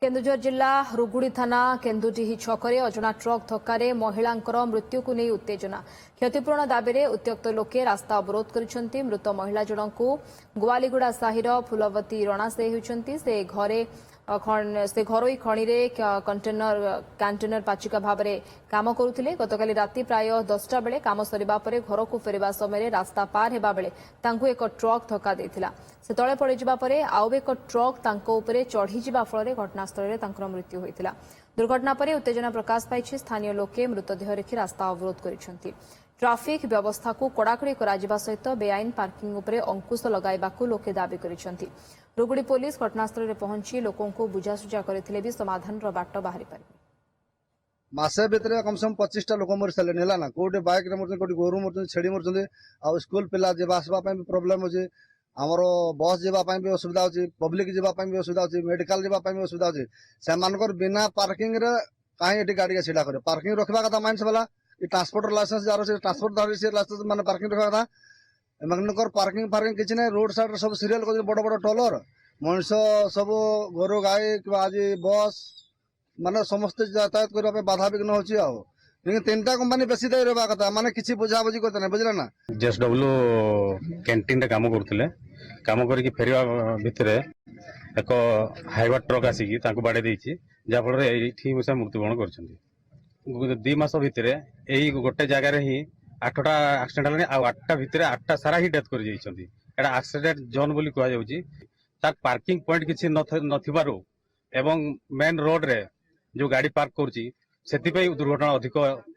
केन्दुझर जिला रुगुड़ी थाना केन्दुडीही छकरे अजଣା ट्रक धक्कारे महिलांकर मृत्यु को नहीं उत्तेजना क्षतिपूरण दाबी उत्त्यक्त लोके रास्ता अवरोध करिसेंती। मृत महिला जनकू गुआलीगुड़ा साहिर फुलवती रणा से घरोई खणी कंटेनर पाचिका भाव में काम करुले। गतकाली राति प्राय 10टा बेले काम सरिबा परे घर को फेरिबा समय रास्ता पार हेबा बेले तांकु एक ट्रक धक्का देथिला। से तले पड़ जावा परे आउ एक ट्रक तांको उपरे चढ़ी जिबा फଳରେ घटनास्थल तांकर मृत्यु होइतिला। दुर्घटना पर उत्तेजना प्रकाश पाई स्थानीय लोके मृतदेह रेखी रास्ता अवरोध करिसेंती। ट्राफिक व्यवस्था को कड़ाकड़ी करा सहित बेआईन पार्किंग उपरे अंकुश लगाइबाकू लोके दाबी करिसेंती। रुगुड़ी पुलिस घटनास्थल में पहुंची लोकों को बुझासुझा करथिले भी समाधान बाट बाहरी पारे। मासे भितर कम से कम 25टा लोक मरी सारे है ना कोटे बैक मरते कोटी गोरु मरते छेड़ी मरते आ स्कूल पिला जावा आसवा प्रोब्लेम होचे। आमर बस जावाई भी असुविधा होची पब्लिक जावाई भी असुविधा होची मेडिकल जावाई भी असुविधा होची। से बिना पार्किंग रे कहीं एटी गाड़ी छीड़ा करे पार्किंग रखा कथा माइंस वाला ट्रांसपोर्टर लाइसेंस जार ट्रांसपोर्ट लाइसेंस माने पार्किंग रखा कथा एमनकर पार्किंग फार्किंग किछि नै। रोड साइड सब सीरियल कर बड़ बड़ टॉलर मनुष्य सब गोरु गाई कि आज बस माने समस्त यातायात करने बाधा विघ्न होची। आ लेकिन 3टा कंपनी बेसी दायी रहा कथा माने किछि बुझाबुझी करते ना बुझला ना। जेएसडब्ल्यू कैंटीन रे काम करथिले काम करके फेरिया भितर एक हाइवा ट्रक आसिकी तांको बाड़े देइछि जा फल रे एठी से मृत्युवरण करछन्ती। 2 मास भितर एही गोटे जगह रे ही 8टा एक्सीडेंट हलानी आ 8टा भितर 8टा सारा ही डेथ कर जाइछन्ती। एटा एक्सीडेंट जोन बोली कहया जाउछि। तार पार्किंग पॉइंट किछि नथिबारो एवं मेन रोड रे जो गाड़ी पार्क करछि सेति पे दुर्घटना अधिक